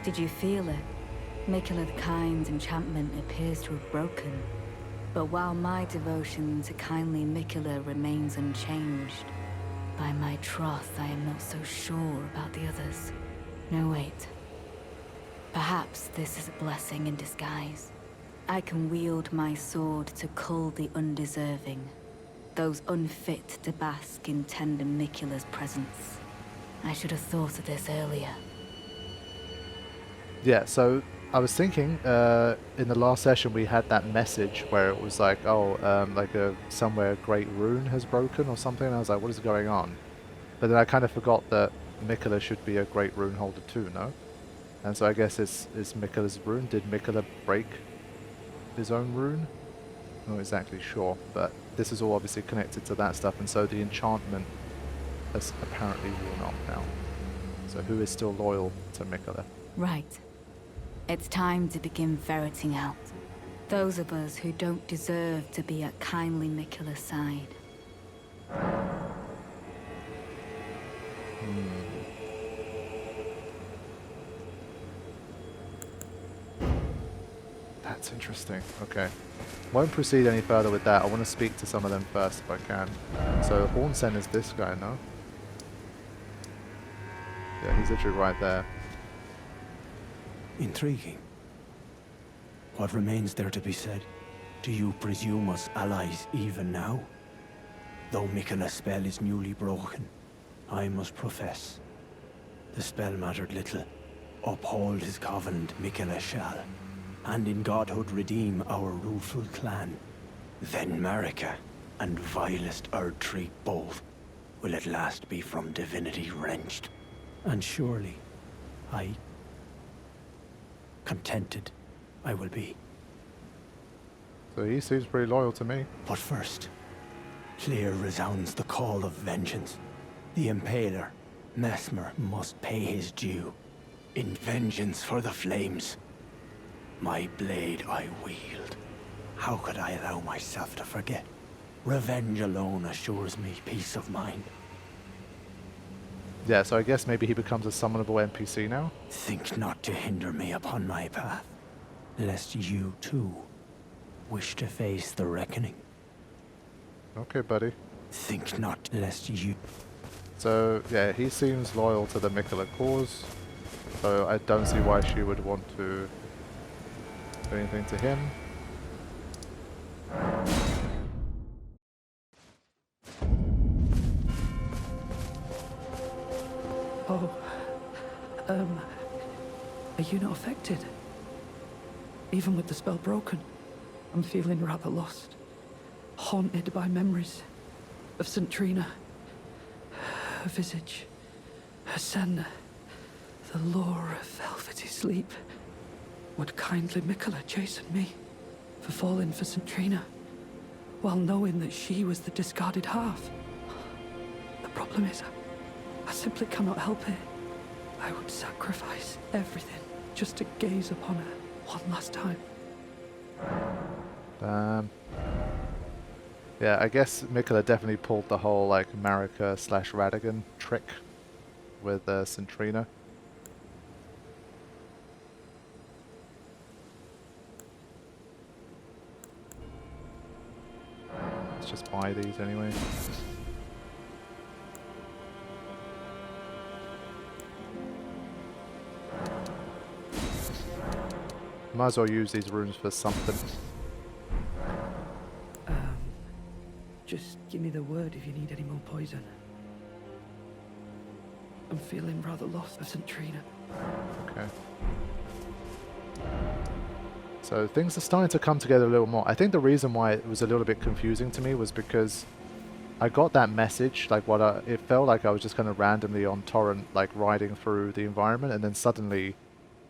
Did you feel it? Miquella the Kind's enchantment appears to have broken. But while my devotion to kindly Miquella remains unchanged, by my troth I am not so sure about the others. No, wait. Perhaps this is a blessing in disguise. I can wield my sword to cull the undeserving, those unfit to bask in tender Miquella's presence. I should have thought of this earlier. Yeah, so I was thinking, in the last session we had that message where it was like, oh, somewhere a great rune has broken or something, and I was like, what is going on? But then I kind of forgot that Miquella should be a great rune holder too, no? And so I guess it's Miquella's rune. Did Miquella break his own rune? I'm not exactly sure, but this is all obviously connected to that stuff, and so the enchantment has apparently worn off now. So who is still loyal to Miquella? Right. It's time to begin ferreting out those of us who don't deserve to be at kindly Miquella's side. That's interesting. Okay. Won't proceed any further with that. I want to speak to some of them first if I can. So Hornsen is this guy, no? Yeah, he's literally right there. Intriguing. What remains there to be said? Do you presume us allies even now? Though Miquella's spell is newly broken, I must profess. The spell mattered little. Uphold his covenant, Miquella shall, and in godhood redeem our rueful clan. Then Marika and vilest Erdtree both will at last be from divinity wrenched. And surely, contented I will be. So he seems pretty loyal to me. But first, clear resounds the call of vengeance. The Impaler, Messmer, must pay his due. In vengeance for the flames. My blade I wield. How could I allow myself to forget? Revenge alone assures me peace of mind. Yeah, so I guess maybe he becomes a summonable NPC now? Think not to hinder me upon my path, lest you too wish to face the reckoning. Okay, buddy. Think not lest you... So, yeah, he seems loyal to the Miquella cause, so I don't see why she would want to do anything to him. Oh, are you not affected? Even with the spell broken, I'm feeling rather lost. Haunted by memories of St. Trina. Her visage, her sen, the lure of velvety sleep. Would kindly Miquella chasten me for falling for St. Trina, while knowing that she was the discarded half? The problem is, I simply cannot help it. I would sacrifice everything just to gaze upon her one last time. Yeah, I guess Miquella definitely pulled the whole like Marika / Radigan trick with Centrina. Let's just buy these anyway. Might as well use these runes for something. Just give me the word if you need any more poison. I'm feeling rather lost for St. Trina. Okay. So things are starting to come together a little more. I think the reason why it was a little bit confusing to me was because I got that message, like it felt like I was just kind of randomly on torrent, like riding through the environment, and then suddenly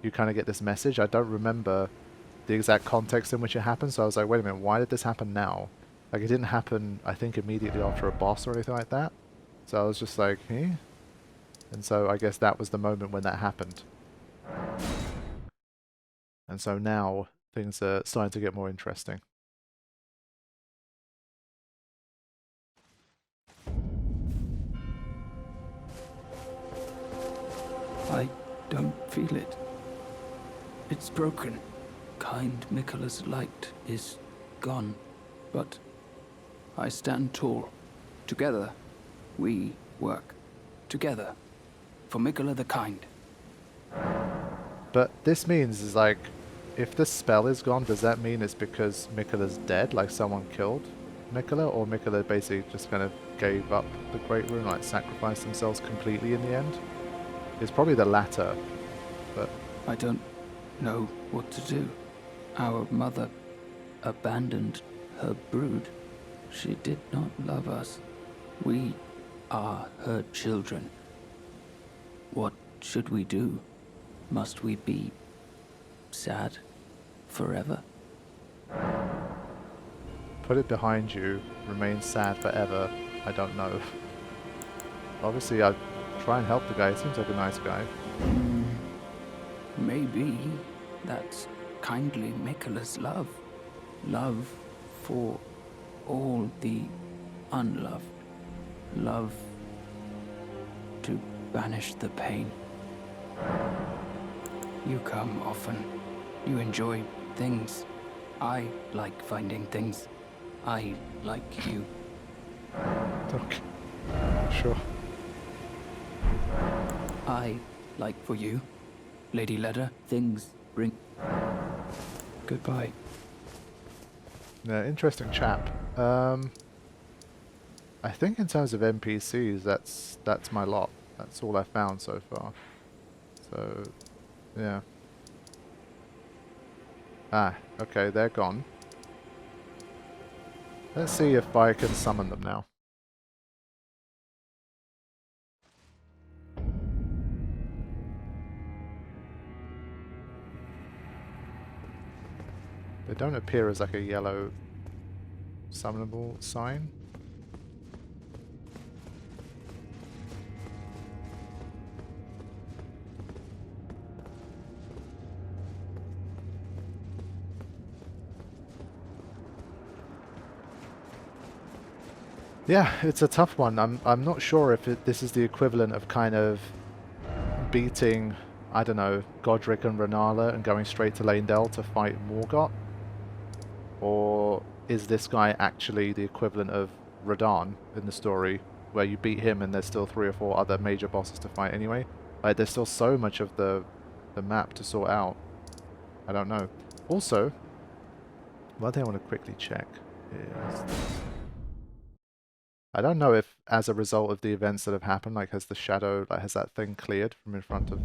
you kind of get this message. I don't remember the exact context in which it happened, so I was like, wait a minute, why did this happen now? Like, it didn't happen, I think, immediately after a boss or anything like that. So I was just like, eh? And so I guess that was the moment when that happened. And so now things are starting to get more interesting. I don't feel it. It's broken. Kind Miquella's light is gone. But I stand tall. Together, we work. Together. For Miquella the Kind. But this means is like, if the spell is gone, does that mean it's because Miquella's dead, like someone killed Miquella, or Miquella basically just kind of gave up the Great Rune, like sacrificed themselves completely in the end? It's probably the latter, but... I don't know what to do. Our mother abandoned her brood. She did not love us. We are her children. What should we do? Must we be sad forever? Put it behind you, remain sad forever, I don't know. Obviously I'd try and help the guy, he seems like a nice guy. Maybe that's kindly Miquella's love. Love for all the unloved. Love to banish the pain. You come often. You enjoy things. I like finding things. I like you. Okay. Sure. I like for you. Lady Leda, things bring... Goodbye. Yeah, interesting chap. I think in terms of NPCs, that's my lot. That's all I found so far. So, yeah. Ah, okay, they're gone. Let's see if I can summon them now. They don't appear as like a yellow summonable sign. Yeah, it's a tough one. I'm not sure if this is the equivalent of kind of beating, I don't know, Godric and Renala and going straight to Leyndell to fight Morgott. Or is this guy actually the equivalent of Radahn in the story, where you beat him and there's still 3 or 4 other major bosses to fight anyway? Like, there's still so much of the map to sort out. I don't know. Also, one thing I want to quickly check is this. I don't know if, as a result of the events that have happened, like, has the shadow, like, has that thing cleared from in front of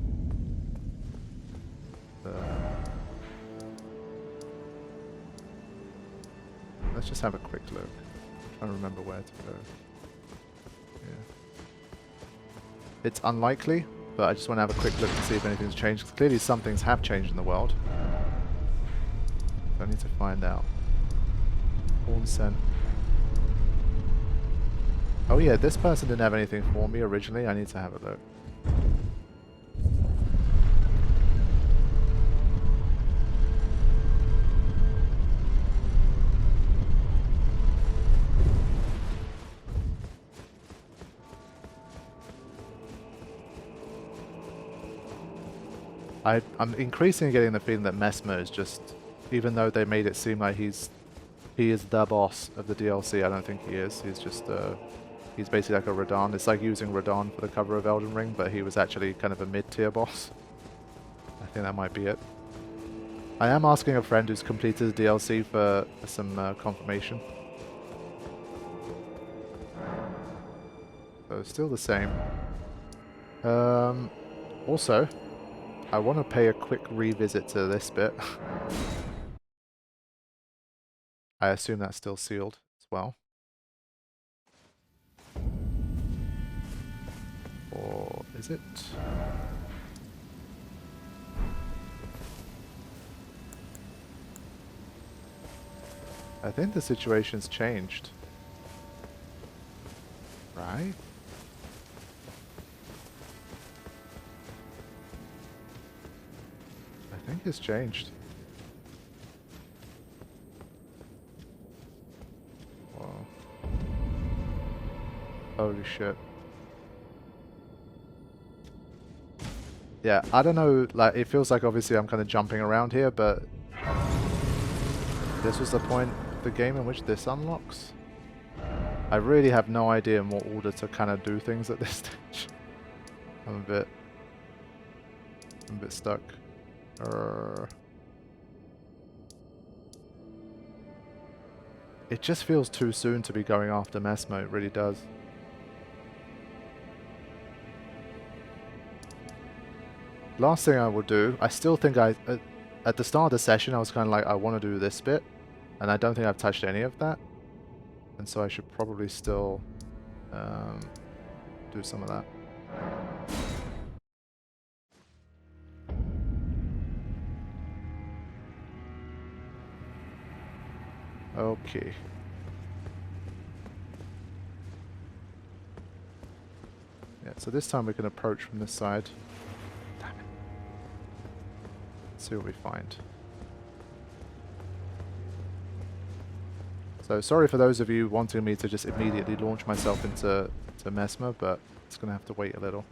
the... Let's just have a quick look. I'm trying to remember where to go. Yeah. It's unlikely, but I just want to have a quick look to see if anything's changed. 'Cause clearly some things have changed in the world. So I need to find out. Horn scent. Oh yeah, this person didn't have anything for me originally. I need to have a look. I'm increasingly getting the feeling that Messmer is just, even though they made it seem like he is the boss of the DLC, I don't think he is. He's just he's basically like a Radahn. It's like using Radahn for the cover of Elden Ring, but he was actually kind of a mid-tier boss. I think that might be it. I am asking a friend who's completed the DLC for some confirmation. So still the same. Also, I want to pay a quick revisit to this bit. I assume that's still sealed as well. Or is it? I think the situation's changed. Right? I think it's changed. Whoa. Holy shit. Yeah, I don't know, like, it feels like obviously I'm kind of jumping around here, but this was the point of the game in which this unlocks. I really have no idea in what order to kind of do things at this stage. I'm a bit stuck. It just feels too soon to be going after Messmer, it really does. Last thing I will do, I still think at the start of the session I was kind of like, I want to do this bit, and I don't think I've touched any of that. And so I should probably still do some of that. Okay. Yeah, so this time we can approach from this side. Damn it. Let's see what we find. So sorry for those of you wanting me to just immediately launch myself into Messmer, but it's going to have to wait a little.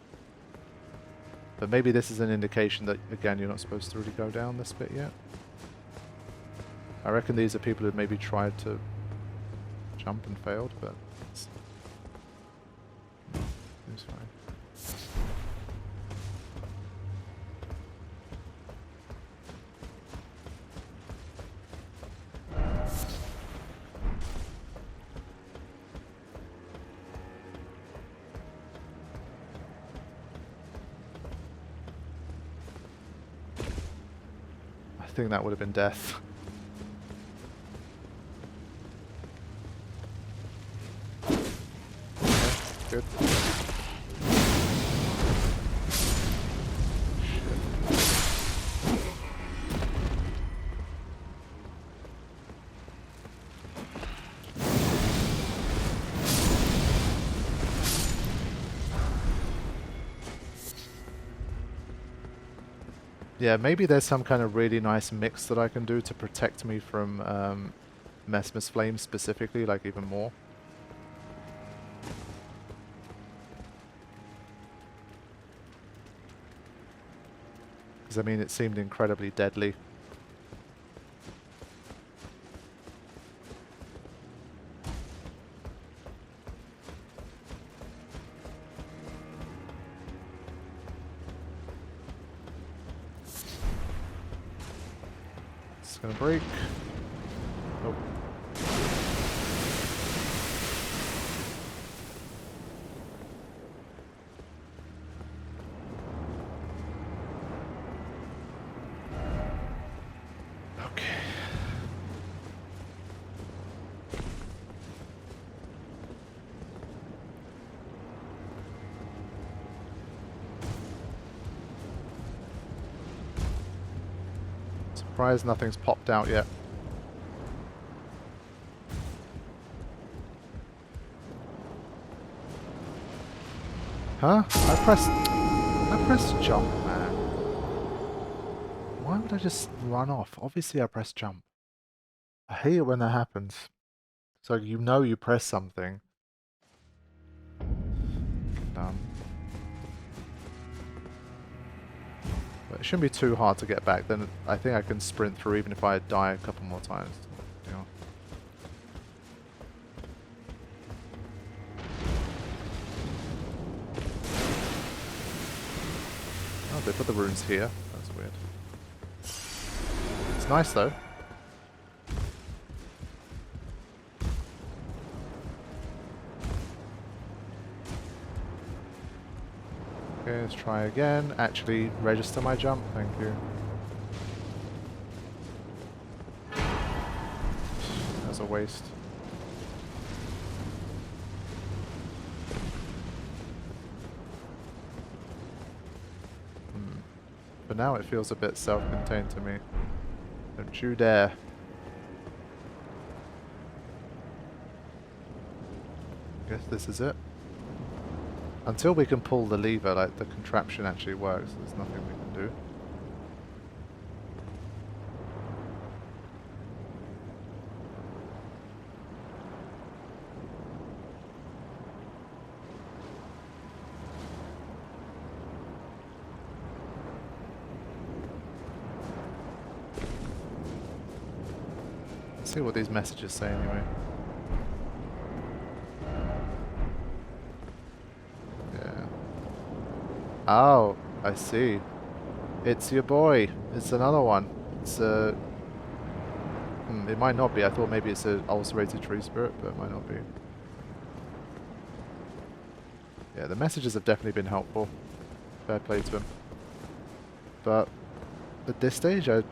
But maybe this is an indication that, again, you're not supposed to really go down this bit yet. I reckon these are people who maybe tried to jump and failed, but it's fine. I think that would have been death. Good. Yeah, maybe there's some kind of really nice mix that I can do to protect me from Messmer's flames specifically, like even more. Because I mean, it seemed incredibly deadly. It's gonna break. Oh. Okay. Surprised nothing's popped out yet. Huh? I pressed jump, man. Why would I just run off? Obviously I pressed jump. I hate it when that happens. So you know you press something. Dumb. But it shouldn't be too hard to get back. Then I think I can sprint through even if I die a couple more times. You know. Oh, they put the runes here. That's weird. It's nice though. Okay, let's try again. Actually register my jump, thank you. That's a waste. But now it feels a bit self-contained to me. Don't you dare. Guess this is it. Until we can pull the lever, like the contraption actually works, there's nothing we can do. see what these messages say anyway. Yeah. Oh, I see. It's your boy. It's another one. It's it might not be. I thought maybe it's an ulcerated tree spirit, but it might not be. Yeah, the messages have definitely been helpful. Fair play to him. But at this stage, I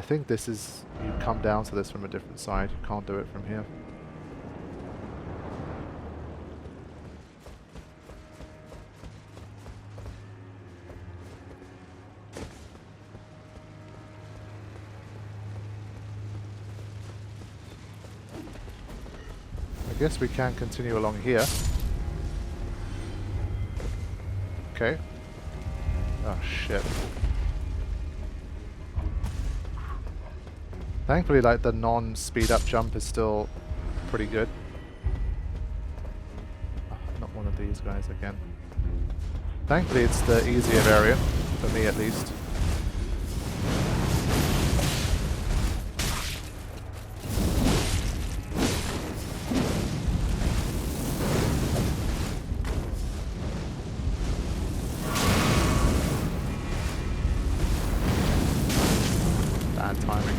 think this is... You come down to this from a different side. You can't do it from here. I guess we can continue along here. Okay. Oh shit. Thankfully, like, the non-speed up jump is still pretty good. Oh, not one of these guys again. Thankfully, it's the easier variant, for me at least. Bad timing.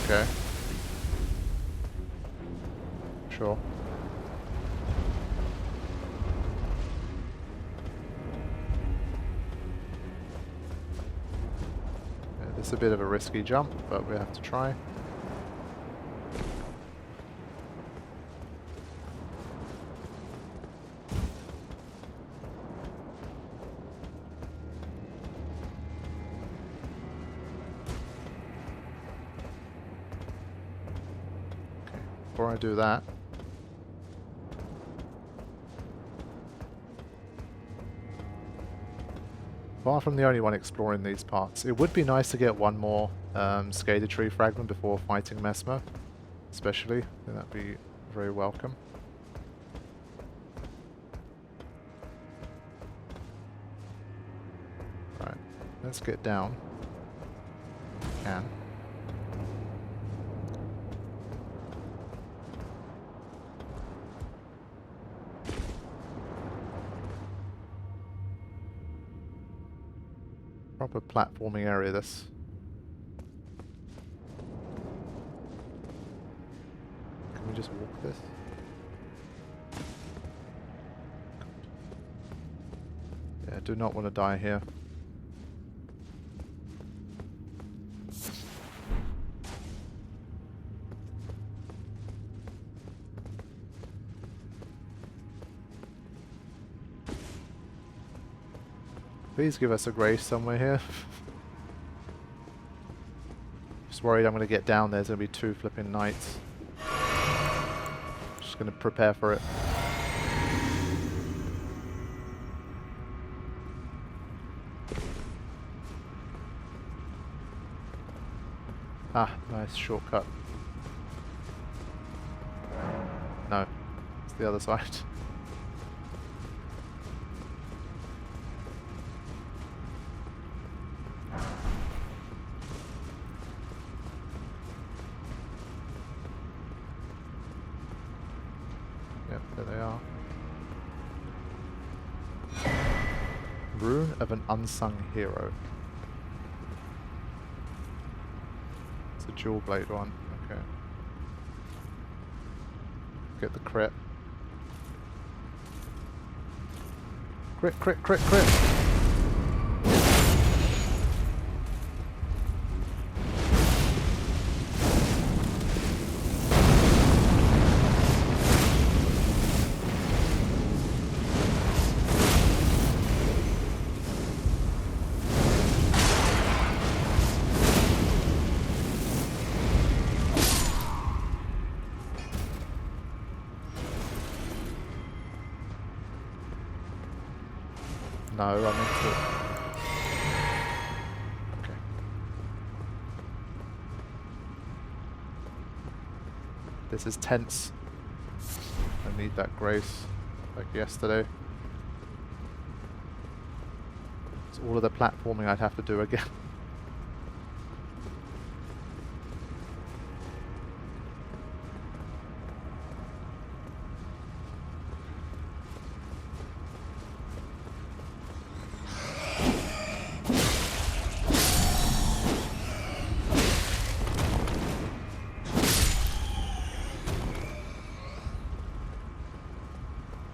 Okay. Sure. Yeah, this is a bit of a risky jump, but we have to try. Before I do that, far from the only one exploring these parts. It would be nice to get one more Erdtree fragment before fighting Messmer, especially. I think that'd be very welcome. Right, let's get down. If we can. Proper platforming area, this. Can we just walk this? Yeah, do not want to die here. Please give us a grace somewhere here. Just worried I'm going to get down there. There's going to be 2 flipping knights. Just going to prepare for it. Ah, nice shortcut. No, it's the other side. There they are. Rune of an unsung hero. It's a dual blade one. Okay. Get the crit. Crit, crit, crit, crit! No, I'm into it. Okay. This is tense. I need that grace, like yesterday. It's all of the platforming I'd have to do again.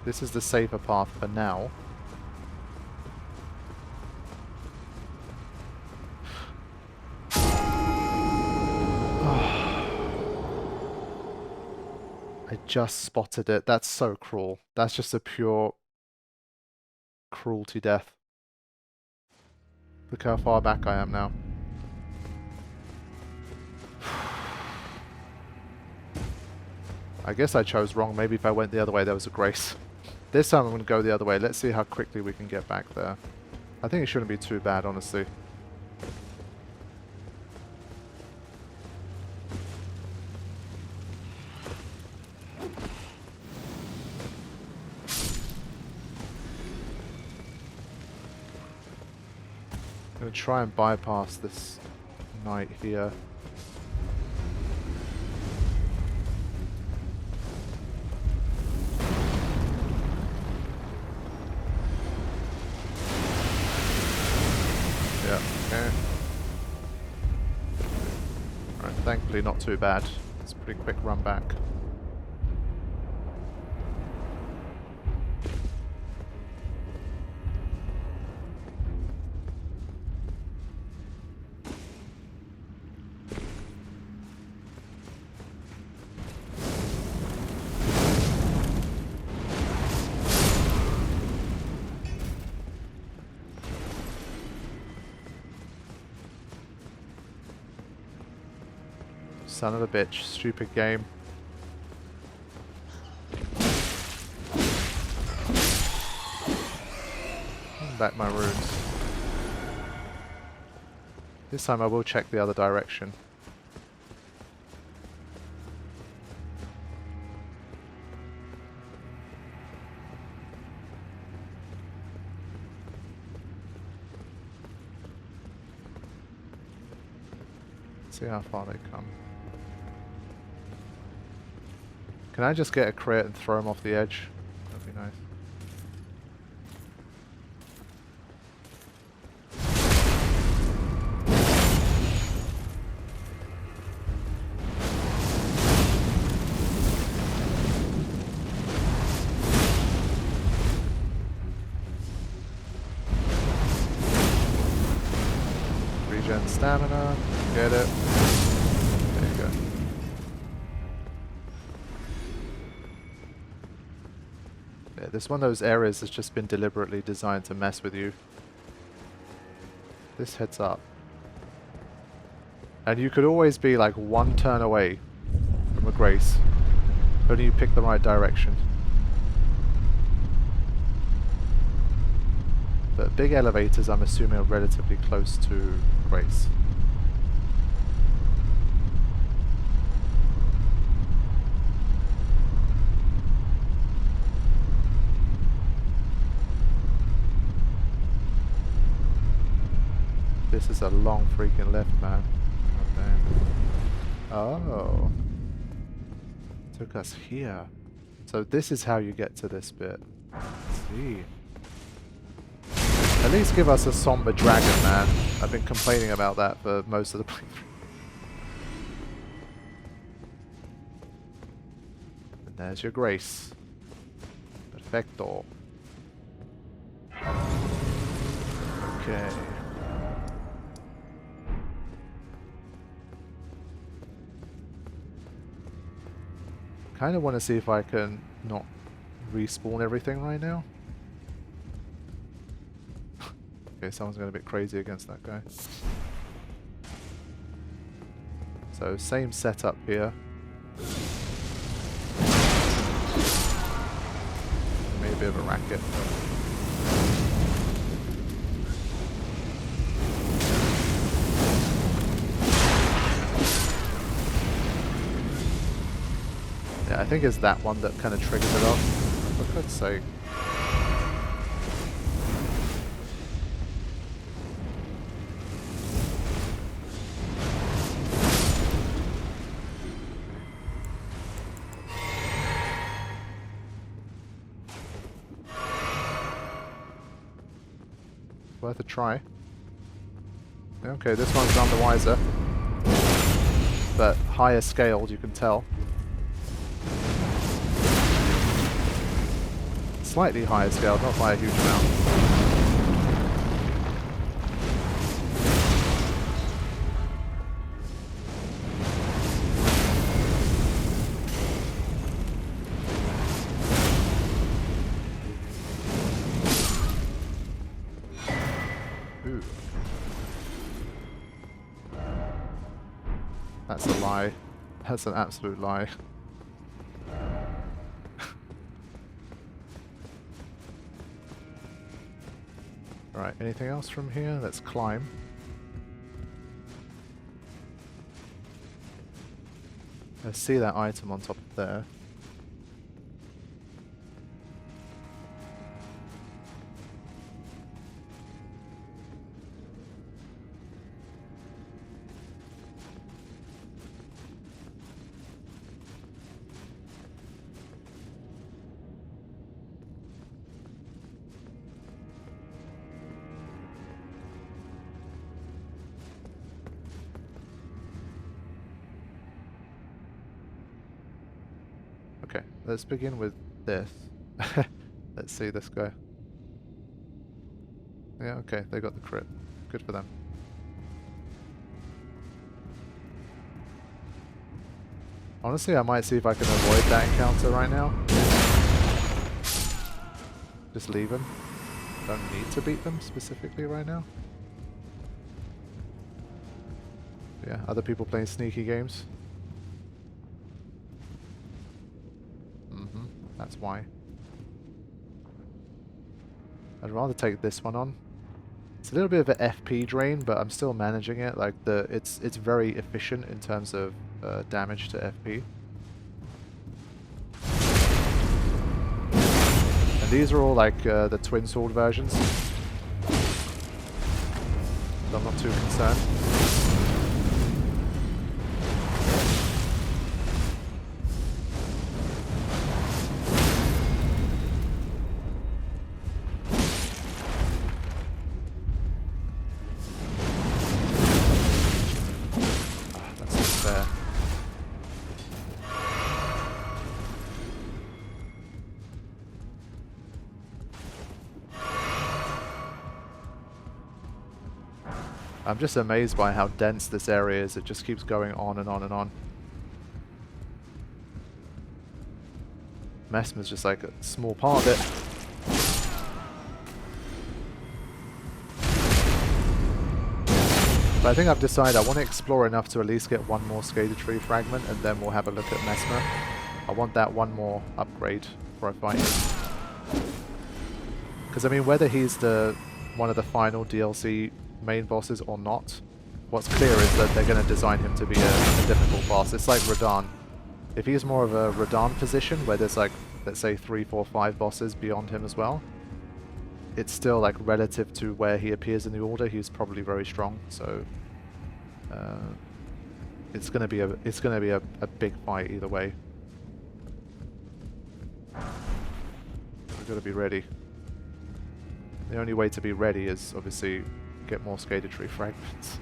This is the safer path for now. I just spotted it. That's so cruel. That's just a pure cruelty death. Look how far back I am now. I guess I chose wrong. Maybe if I went the other way, there was a grace. This time I'm going to go the other way. Let's see how quickly we can get back there. I think it shouldn't be too bad, honestly. I'm going to try and bypass this knight here. Okay. Alright, thankfully not too bad. It's a pretty quick run back. Son of a bitch, stupid game. Back my runes. This time I will check the other direction. See how far they come. Can I just get a crit and throw him off the edge? That'd be nice. Regen stamina, get it. There you go. Yeah, this one of those areas has just been deliberately designed to mess with you. This heads up. And you could always be like one turn away from a grace. Only you pick the right direction. But big elevators, I'm assuming, are relatively close to grace. This is a long freaking lift, man. Oh, damn. Oh. Took us here. So this is how you get to this bit. Let's see. At least give us a somber dragon, man. I've been complaining about that for most of the playthrough. And there's your grace. Perfecto. Okay. Kind of want to see if I can not respawn everything right now. Okay, someone's going a bit crazy against that guy. So, same setup here. Maybe a bit of a racket. think it's that one that kind of triggers it off. For God's sake. Worth a try. Okay, this one's none the wiser. But higher scaled, you can tell. Slightly higher scaled, not by a huge amount. Ooh. That's a lie. That's an absolute lie. Alright, anything else from here? Let's climb. Let's see that item on top of there. Okay, let's begin with this. Let's see this guy. Yeah, okay, they got the crit. Good for them. Honestly, I might see if I can avoid that encounter right now. Just leave them. Don't need to beat them specifically right now. Yeah, other people playing sneaky games. That's why. I'd rather take this one on. It's a little bit of an FP drain, but I'm still managing it. Like it's very efficient in terms of damage to FP. And these are all like the twin sword versions. So I'm not too concerned. I'm just amazed by how dense this area is. It just keeps going on and on and on. Messmer's just like a small part of it. But I think I've decided I want to explore enough to at least get one more Erdtree fragment, and then we'll have a look at Messmer. I want that one more upgrade before I fight him. Because I mean, whether he's one of the final DLC main bosses or not, what's clear is that they're going to design him to be a difficult boss. It's like Radahn. If he's more of a Radahn position where there's like, let's say 3, 4, 5 bosses beyond him as well, it's still like relative to where he appears in the order, he's probably very strong. So it's going to be a big fight either way. We've got to be ready. The only way to be ready is obviously get more Erdtree fragments.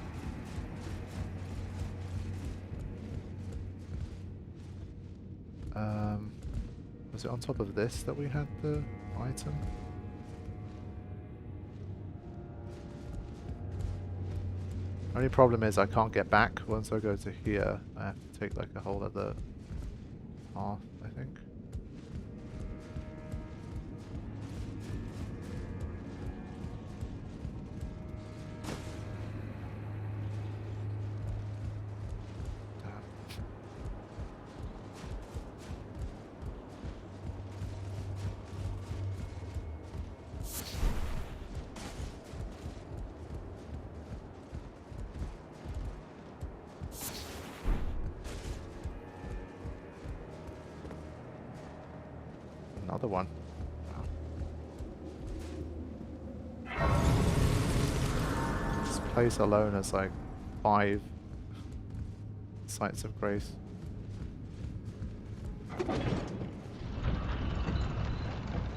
Was it on top of this that we had the item? Only problem is I can't get back once I go to here. I have to take like a whole other path, I think. Another one. Wow. This place alone has like 5 sites of grace.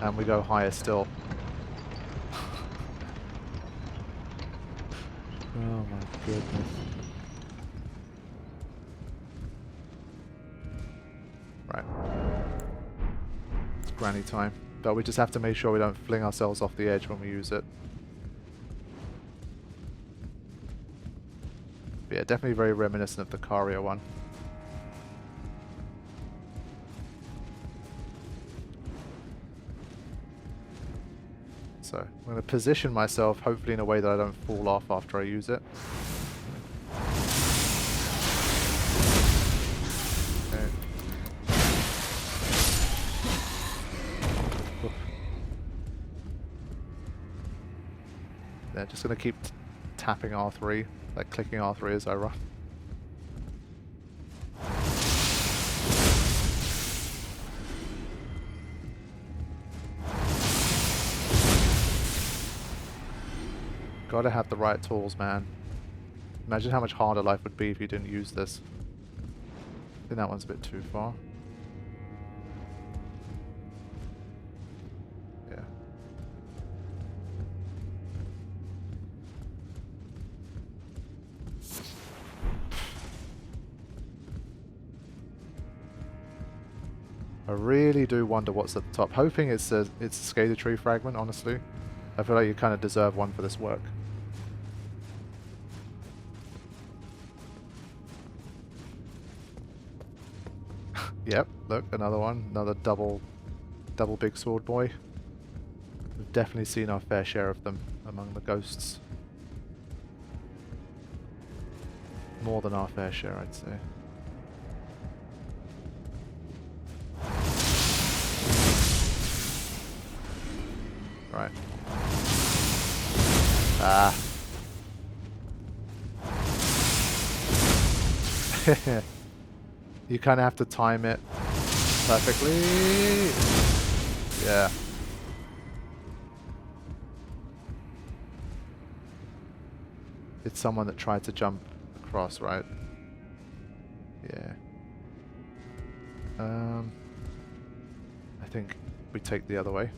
And we go higher still. Oh my goodness. Right. It's granny time. But we just have to make sure we don't fling ourselves off the edge when we use it. But yeah, definitely very reminiscent of the Caria one. So I'm going to position myself, hopefully in a way that I don't fall off after I use it. Okay. Oof. Yeah, just going to keep tapping R3, like clicking R3 as I run. Gotta have the right tools, man. Imagine how much harder life would be if you didn't use this. I think that one's a bit too far. Yeah. I really do wonder what's at the top. Hoping it's a Erdtree fragment, honestly. I feel like you kind of deserve one for this work. Yep, look, another one. Another double big sword boy. We've definitely seen our fair share of them among the ghosts. More than our fair share, I'd say. Right. Ah. You kind of have to time it perfectly. Yeah. It's someone that tried to jump across, right? Yeah. I think we take the other way.